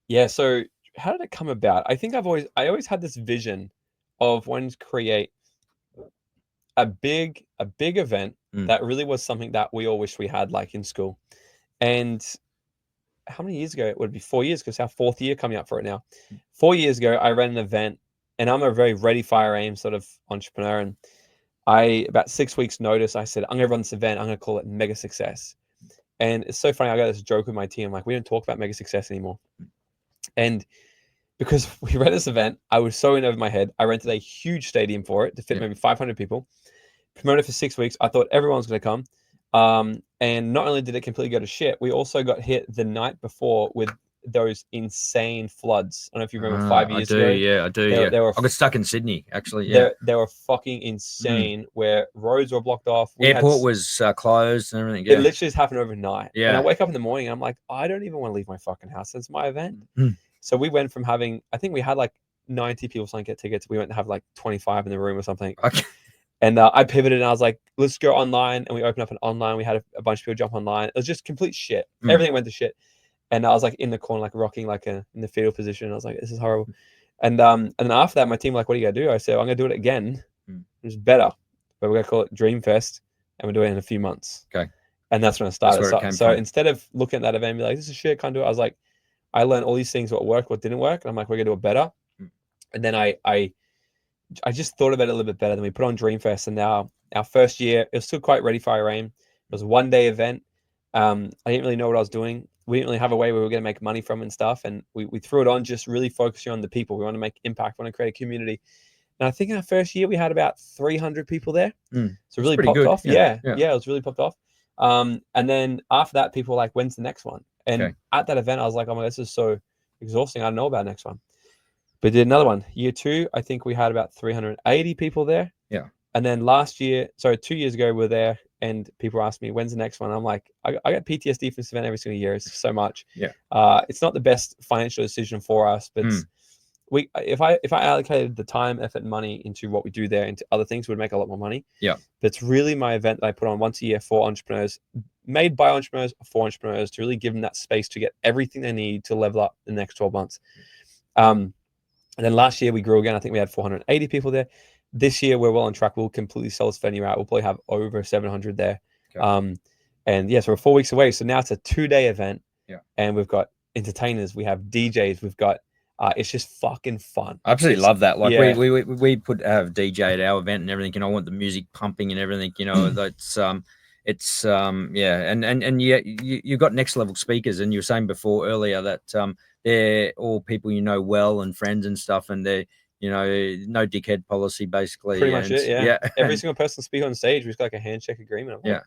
[SPEAKER 3] Yeah. So how did it come about? I think I always had this vision of wanting to create a big event that really was something that we all wish we had, like in school. And how many years ago? It would be 4 years, because our 4th year coming up for it now. 4 years ago, I ran an event, and I'm a very ready, fire, aim sort of entrepreneur. And about 6 weeks notice, I said, I'm going to run this event. I'm going to call it Mega Success. And it's so funny. I got this joke with my team. Like, we don't talk about Mega Success anymore. And because we ran this event, I was so in over my head. I rented a huge stadium for it to fit maybe 500 people. promoted for 6 weeks. I thought everyone's going to come. And not only did it completely go to shit, we also got hit the night before with those insane floods. I don't know if you remember 5 years ago.
[SPEAKER 2] Yeah, I do.
[SPEAKER 3] They were
[SPEAKER 2] I got stuck in Sydney, actually. Yeah.
[SPEAKER 3] they were fucking insane where roads were blocked off.
[SPEAKER 2] Airport was closed and everything.
[SPEAKER 3] It
[SPEAKER 2] Yeah.
[SPEAKER 3] literally just happened overnight.
[SPEAKER 2] Yeah.
[SPEAKER 3] And I wake up in the morning and I'm like, I don't even want to leave my fucking house. It's my event.
[SPEAKER 2] Mm.
[SPEAKER 3] So we went from having, I think we had like 90 people trying to get tickets. We went to have like 25 in the room or something.
[SPEAKER 2] Okay.
[SPEAKER 3] And I pivoted and I was like, let's go online. And we opened up an online. We had a bunch of people jump online. It was just complete shit. Everything went to shit. And I was like in the corner, like rocking, like in the fetal position. I was like, this is horrible. And then after that, my team like, what are you gonna do? I said, I'm gonna do it again. It's better, but we're gonna call it Dreamfest, and we're doing it in a few months.
[SPEAKER 2] Okay.
[SPEAKER 3] And that's when I started.
[SPEAKER 2] That's where it came
[SPEAKER 3] so
[SPEAKER 2] from.
[SPEAKER 3] instead of looking at that event and be like, this is shit, can't do it. I was like, I learned all these things, what worked, what didn't work. And I'm like, we're gonna do it better. And then I just thought about it a little bit better. Then we put on Dreamfest, and now our first year, it was still quite ready for Irene. It was a 1-day event. I didn't really know what I was doing. We didn't really have a way we were going to make money from it and stuff. And we threw it on, just really focusing on the people. We want to make impact, we want to create a community. And I think in our first year, we had about 300 people there. So it really popped off. Yeah, it was really popped off. And then after that, people were like, when's the next one? And at that event, I was like, oh my God, this is so exhausting. I don't know about the next one. But we did another one. Year 2, I think we had about 380 people there. Yeah. And then 2 years ago, we were there and people asked me, when's the next one? I'm like, I got PTSD from this event every single year. It's so much. Yeah. It's not the best financial decision for us, but if I allocated the time, effort, and money into what we do there, into other things, we'd make a lot more money. Yeah. But it's really my event that I put on once a year for entrepreneurs, made by entrepreneurs, for entrepreneurs, to really give them that space to get everything they need to level up in the next 12 months. And then last year we grew again. I think we had 480 people there. This year we're well on track. We'll completely sell this venue out. We'll probably have over 700 there. Okay. And yeah, so we're 4 weeks away. So now it's a 2-day event. Yeah. And we've got entertainers. We have DJs. We've got, it's just fucking fun.
[SPEAKER 2] I absolutely love that. Like we have DJ at our event and everything. I want the music pumping and everything. That's and you've got next level speakers. And you were saying before earlier that they're all people well and friends and stuff, and they're no dickhead policy basically.
[SPEAKER 3] Pretty much it, yeah. Every single person speak on stage, we've got like a handshake agreement. I'm like,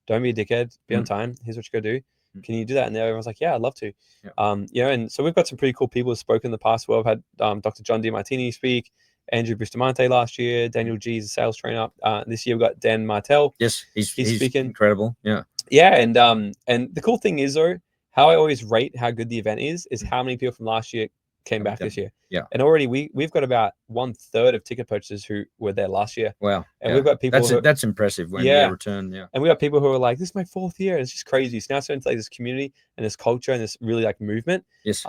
[SPEAKER 3] don't be a dickhead, be on time. Here's what you gotta do. Can you do that? And everyone's like, yeah, I'd love to. Yeah. And so we've got some pretty cool people who've spoken in the past. Well, I've had Dr. John DiMartini speak, Andrew Bustamante last year, Daniel G is a sales trainer. This year we've got Dan Martell.
[SPEAKER 2] Yes, he's speaking. Incredible. Yeah.
[SPEAKER 3] Yeah, and the cool thing is though, how I always rate how good the event is how many people from last year came back this year. Yeah. And already we've got about 1/3 of ticket purchasers who were there last year.
[SPEAKER 2] Wow.
[SPEAKER 3] And we've got people
[SPEAKER 2] that's impressive when you return. Yeah.
[SPEAKER 3] And we got people who are like, this is my 4th year. It's just crazy. It's now starting to like this community and this culture and this really like movement.
[SPEAKER 2] Yes.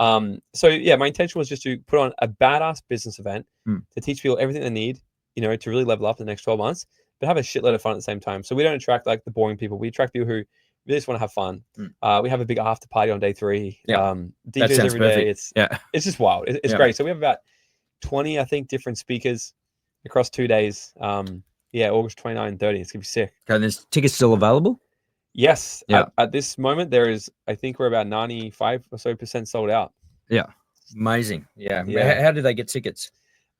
[SPEAKER 3] So yeah, my intention was just to put on a badass business event to teach people everything they need, to really level up in the next 12 months, but have a shitload of fun at the same time. So we don't attract like the boring people. We attract people who really just want to have fun. We have a big after party on day 3. DJs every day. It's just wild. It's great. So we have about 20, I think, different speakers across 2 days. August 29 and 30. It's gonna be sick.
[SPEAKER 2] Okay, and there's tickets still available?
[SPEAKER 3] Yes. Yeah. At this moment, there is. I think we're about 95% or so sold out.
[SPEAKER 2] Yeah. Amazing. Yeah. How do they get tickets?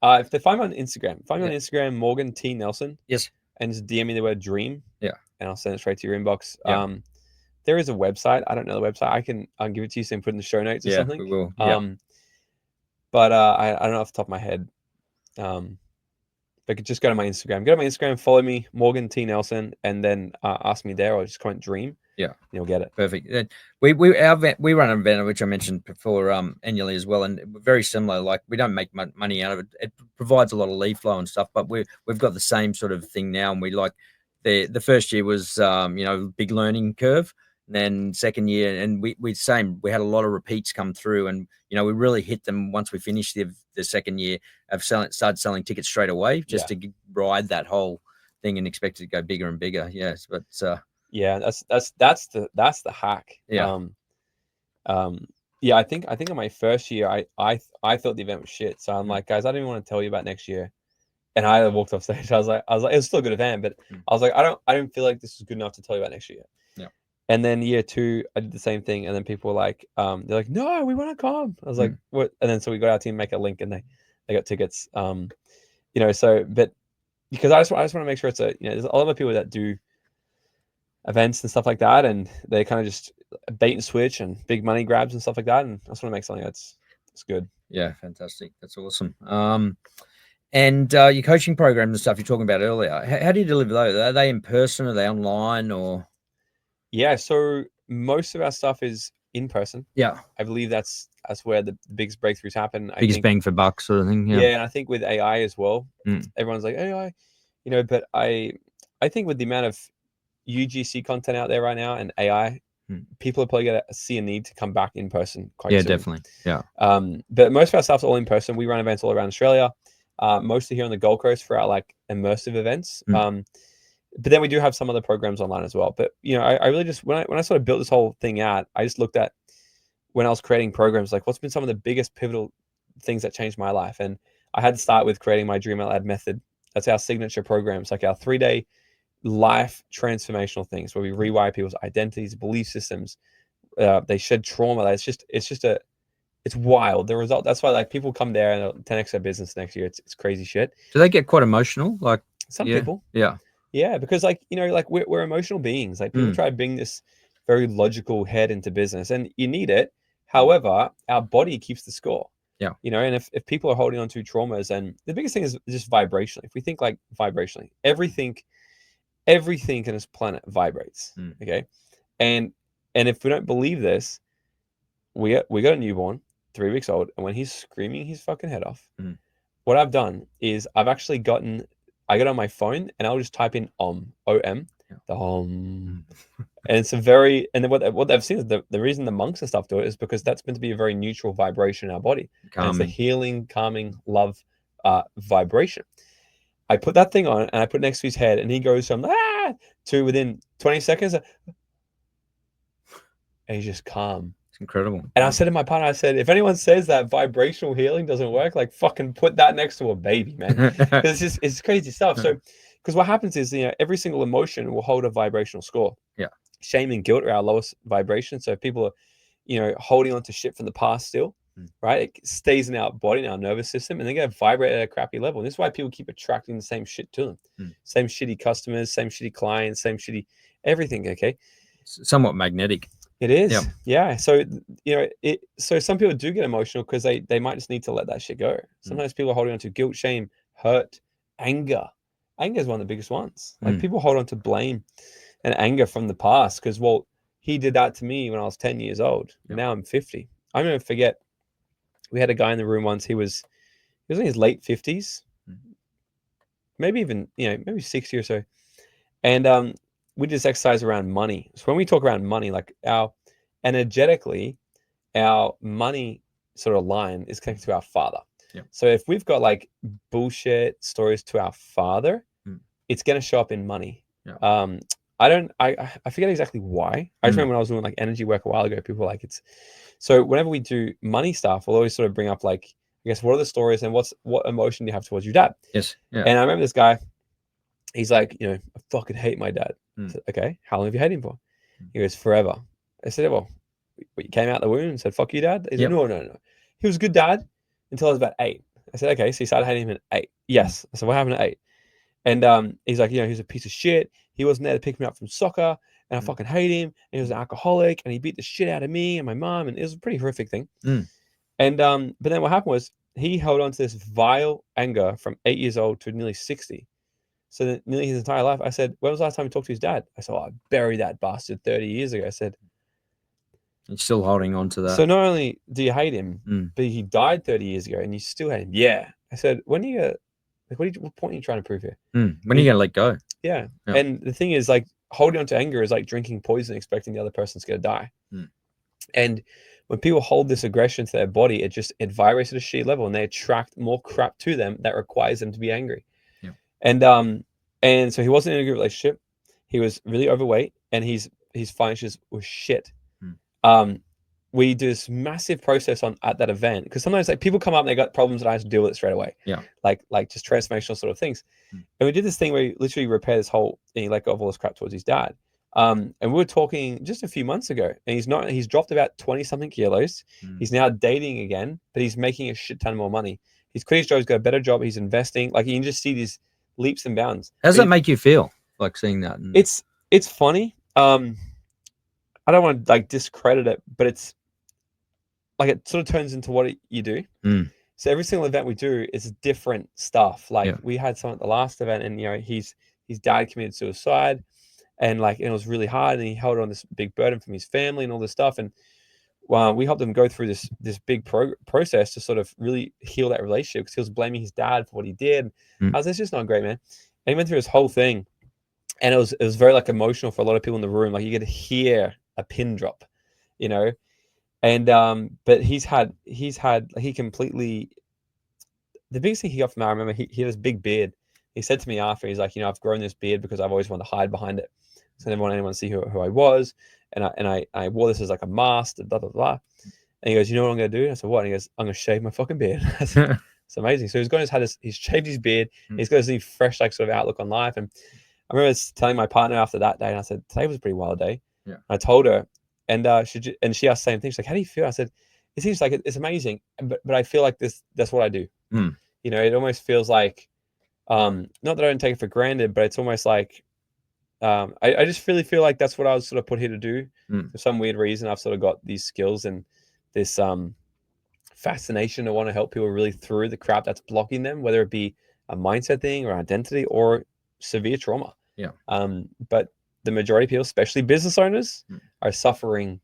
[SPEAKER 3] If they find me on Instagram, on Instagram, Morgan T Nelson.
[SPEAKER 2] Yes.
[SPEAKER 3] And just DM me the word dream.
[SPEAKER 2] Yeah.
[SPEAKER 3] And I'll send it straight to your inbox. Yeah. There is a website. I don't know the website. I'll give it to you so you can put it in the show notes or something.
[SPEAKER 2] We will.
[SPEAKER 3] But I don't know off the top of my head. But just go to my Instagram. Go to my Instagram, follow me, Morgan T Nelson, and then ask me there or just comment dream. Yeah. And you'll get it.
[SPEAKER 2] Perfect. We run an event which I mentioned before annually as well, and very similar. Like we don't make money out of it. It provides a lot of lead flow and stuff, but we've got the same sort of thing now, and we like the first year was big learning curve. And then second year, and we had a lot of repeats come through, and we really hit them once we finished the second year of started selling tickets straight away, just to ride that whole thing and expect it to go bigger and bigger. Yes, but
[SPEAKER 3] that's the hack. Yeah. I think on my first year, I thought the event was shit. So I'm like, guys, I don't even want to tell you about next year. And I walked off stage. I was like, it was still a good event, but I was like, I don't feel like this is good enough to tell you about next year. Yeah. And then year 2, I did the same thing. And then people were like, they're like, no, we want to come. I was like, what? And then so we got our team make a link, and they got tickets. But because I just want to make sure it's there's a lot of people that do events and stuff like that, and they kind of just bait and switch and big money grabs and stuff like that. And I just want to make something that's good.
[SPEAKER 2] Yeah, fantastic. That's awesome. And your coaching programs and stuff you're talking about earlier, how do you deliver those? Are they in person? Are they online? Or
[SPEAKER 3] Yeah, so most of our stuff is in person.
[SPEAKER 2] yeah,
[SPEAKER 3] I believe that's where the biggest breakthroughs happen.
[SPEAKER 2] biggest bang for buck sort of thing.
[SPEAKER 3] Yeah,
[SPEAKER 2] Yeah,
[SPEAKER 3] and I think with AI as well, everyone's like AI, but I think with the amount of UGC content out there right now and AI, people are probably going to see a need to come back in person quite soon.
[SPEAKER 2] Definitely. Yeah.
[SPEAKER 3] But most of our stuff's all in person. We run events all around Australia, mostly here on the Gold Coast for our like immersive events. But then we do have some other programs online as well. But I really just when I sort of built this whole thing out, I just looked at when I was creating programs, like what's been some of the biggest pivotal things that changed my life. And I had to start with creating my Dream Out Loud method. That's our signature programs, like our 3-day life transformational things where we rewire people's identities, belief systems. They shed trauma. It's wild. The result. That's why like people come there and they'll 10x their business next year. It's crazy shit.
[SPEAKER 2] Do they get quite emotional? Like
[SPEAKER 3] some people. Yeah, because like we're emotional beings. Like people try to bring this very logical head into business, and you need it. However, our body keeps the score.
[SPEAKER 2] Yeah.
[SPEAKER 3] And if people are holding on to traumas, and the biggest thing is just vibrationally. If we think like vibrationally, everything in this planet vibrates. Okay. And if we don't believe this, we got a newborn, 3 weeks old, and when he's screaming his fucking head off, what I've done is I've actually I got on my phone and I'll just type in OM, the OM. And it's and then what they've seen is the reason the monks and stuff do it is because that's meant to be a very neutral vibration in our body. And it's a healing, calming, love vibration. I put that thing on and I put it next to his head, and he goes from to within 20 seconds, and he's just calm.
[SPEAKER 2] It's incredible.
[SPEAKER 3] And I said to my partner, I said, if anyone says that vibrational healing doesn't work, like fucking put that next to a baby, man. Because it's crazy stuff. So, because what happens is, every single emotion will hold a vibrational score.
[SPEAKER 2] Yeah.
[SPEAKER 3] Shame and guilt are our lowest vibration. So if people are, holding on to shit from the past still, right? It stays in our body, in our nervous system, and they're going to vibrate at a crappy level. And this is why people keep attracting the same shit to them. Same shitty customers, same shitty clients, same shitty everything, okay?
[SPEAKER 2] Somewhat magnetic.
[SPEAKER 3] It is. Yeah. So, so some people do get emotional because they might just need to let that shit go. Sometimes people are holding on to guilt, shame, hurt, anger. Anger is one of the biggest ones. Like people hold on to blame and anger from the past because, well, he did that to me when I was 10 years old. Now I'm 50. I'm going to forget. We had a guy in the room once. He was in his late 50s, maybe even, maybe 60 or so. And, we did this exercise around money. So when we talk around money, like energetically, our money sort of line is connected to our father.
[SPEAKER 2] Yeah.
[SPEAKER 3] So if we've got like bullshit stories to our father, it's going to show up in money.
[SPEAKER 2] Yeah.
[SPEAKER 3] I forget exactly why. I just remember when I was doing like energy work a while ago, people were like so whenever we do money stuff, we'll always sort of bring up like, I guess, what are the stories and what emotion do you have towards your dad?
[SPEAKER 2] Yes. Yeah.
[SPEAKER 3] And I remember this guy, he's like, I fucking hate my dad. I said, okay, how long have you hated him for? He goes, forever. I said, well, you came out the womb and said, fuck you, dad? He said, no. He was a good dad until I was about 8. I said, okay, so you started hating him at 8. Yes. I said, what happened at 8? And he's like, he was a piece of shit. He wasn't there to pick me up from soccer, and I fucking hate him. And he was an alcoholic, and he beat the shit out of me and my mom, and it was a pretty horrific thing. And but then what happened was he held on to this vile anger from 8 years old to nearly 60. So that nearly his entire life, I said, when was the last time he talked to his dad? I said, I buried that bastard 30 years ago. I said,
[SPEAKER 2] you're still holding on to that.
[SPEAKER 3] So not only do you hate him, but he died 30 years ago and you still hate him. Yeah. I said, when are you, like, what point are you trying to prove here?
[SPEAKER 2] When are you going to let go?
[SPEAKER 3] Yeah. And the thing is, like, holding on to anger is like drinking poison, expecting the other person's going to die. And when people hold this aggression to their body, it vibrates at a shitty level, and they attract more crap to them that requires them to be angry. And so he wasn't in a good relationship. He was really overweight, and his finances were shit. We do this massive process at that event, because sometimes like people come up and they got problems and I have to deal with it straight away. Like just transformational sort of things. And we did this thing where we literally repair this whole thing, he let go of all this crap towards his dad. And we were talking just a few months ago, and he's dropped about 20 something kilos. He's now dating again, but he's making a shit ton more money. He's quit his job, he's got a better job, he's investing. Like, you can just see leaps and bounds.
[SPEAKER 2] How does that make you feel, like seeing that?
[SPEAKER 3] It's funny. I don't want to like discredit it, but it's like it sort of turns into what you do. So every single event we do is different stuff. Like we had someone at the last event, and his dad committed suicide, and it was really hard, and he held on this big burden from his family and all this stuff. And we helped him go through this big process to sort of really heal that relationship, because he was blaming his dad for what he did. I was, it's just not great, man. And he went through this whole thing, and it was very like emotional for a lot of people in the room. Like you could hear a pin drop, and but he completely, the biggest thing he got from me, I remember he had this big beard. He said to me after, he's like, I've grown this beard because I've always wanted to hide behind it, so I never want anyone to see who I was, and I wore this as like a mask, blah blah blah. And he goes, you know what I'm gonna do? And I said, what? And he goes, I'm gonna shave my fucking beard. It's amazing. So he's shaved his beard. He's got this new fresh sort of outlook on life. And I remember telling my partner after that day, and I said, today was a pretty wild day. Yeah. I told her, and she asked the same thing. She's like, how do you feel? I said, it seems like it's amazing, but I feel like that's what I do. It almost feels like, not that I don't take it for granted, but it's almost like, I just really feel like that's what I was sort of put here to do. For some weird reason, I've sort of got these skills and this fascination to want to help people really through the crap that's blocking them, whether it be a mindset thing or identity or severe trauma. But the majority of people, especially business owners, are suffering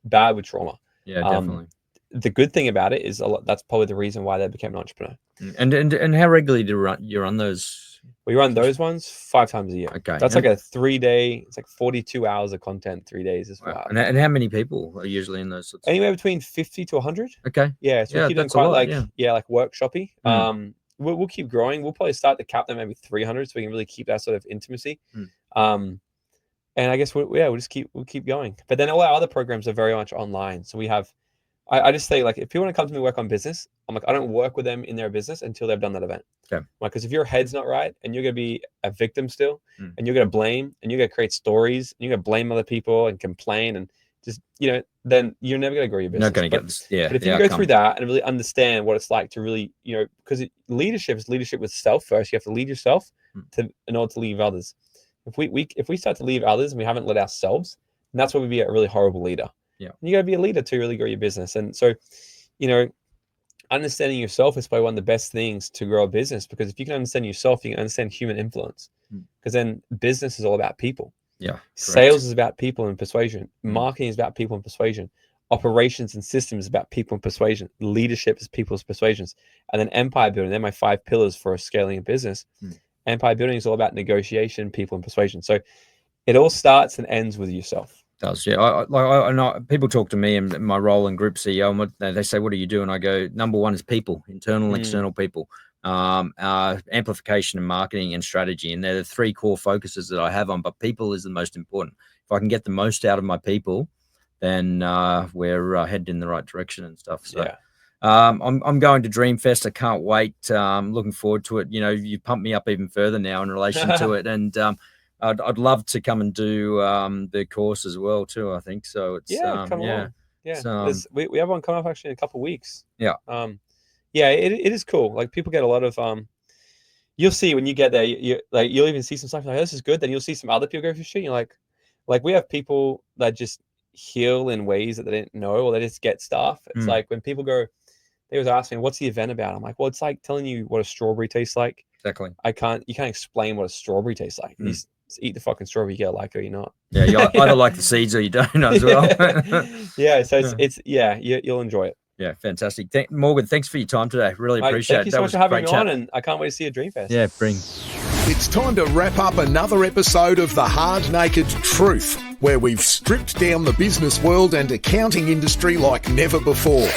[SPEAKER 3] bad with trauma.
[SPEAKER 2] Definitely.
[SPEAKER 3] The good thing about it is that's probably the reason why they became an entrepreneur.
[SPEAKER 2] And how regularly do you run those?
[SPEAKER 3] We run those ones 5 times a year.
[SPEAKER 2] Okay.
[SPEAKER 3] That's like a 3-day, it's like 42 hours of content, 3 days as well.
[SPEAKER 2] Wow. And how many people are usually in those sorts of...
[SPEAKER 3] Anywhere between 50 to 100.
[SPEAKER 2] Okay.
[SPEAKER 3] Yeah. So we keep them quite like workshoppy. We'll keep growing. We'll probably start to cap them maybe 300, so we can really keep that sort of intimacy. And I guess we'll keep going. But then all our other programs are very much online. So we have, I just say, like, if people want to come to me work on business, I'm like, I don't work with them in their business until they've done that event. Okay. Like, because if your head's not right and you're going to be a victim still, and you're going to blame, and you're going to create stories, and you're going to blame other people and complain, and just, then you're never going to grow your business.
[SPEAKER 2] Not going to get this. Yeah.
[SPEAKER 3] But if you go through that and really understand what it's like to really, because leadership is leadership with self first. You have to lead yourself in order to lead others. If we start to leave others and we haven't led ourselves, then that's when we be a really horrible leader. Yeah. And you got to be a leader to really grow your business. And so, understanding yourself is probably one of the best things to grow a business, because if you can understand yourself, you can understand human influence, because then business is all about people. Yeah. Correct. Sales is about people and persuasion. Marketing is about people and persuasion. Operations and systems is about people and persuasion. Leadership is people's persuasions. And then empire building, they're my 5 pillars for scaling a business. Empire building is all about negotiation, people, and persuasion. So it all starts and ends with yourself.
[SPEAKER 2] It does, yeah. I know people talk to me in my role in group CEO, and they say, "What do you do?" And I go, "Number one is people, internal and external people, amplification and marketing and strategy, and they're the 3 core focuses that I have on. But people is the most important. If I can get the most out of my people, then we're headed in the right direction and stuff." So. Yeah. I'm going to Dreamfest. I can't wait. Looking forward to it. You pumped me up even further now in relation to it, and I'd love to come and do the course as well too. I think so. It's
[SPEAKER 3] come along. Yeah. We have one coming up actually in a couple of weeks. Yeah. It is cool. Like, people get a lot of you'll see when you get there. You'll even see some stuff like, this is good. Then you'll see some other people go through shit. You're like we have people that just heal in ways that they didn't know, or they just get stuff. It's like when people go. They always ask me, what's the event about? I'm like, well, it's like telling you what a strawberry tastes like. Exactly. You can't explain what a strawberry tastes like. You just eat the fucking strawberry, you get like it or you're not. Yeah, you either like the seeds or you don't as well. Yeah, so you'll enjoy it. Yeah, fantastic. Morgan, thanks for your time today. Really appreciate it. Thank you so much for having me on, and I can't wait to see you at Dreamfest. Yeah, bring.
[SPEAKER 1] It's time to wrap up another episode of The Hard Naked Truth, where we've stripped down the business world and accounting industry like never before.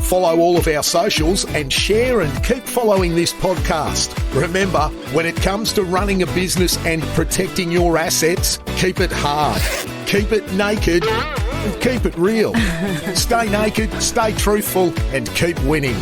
[SPEAKER 1] Follow all of our socials and share and keep following this podcast. Remember, when it comes to running a business and protecting your assets, keep it hard, keep it naked, and keep it real. Stay naked, stay truthful, and keep winning.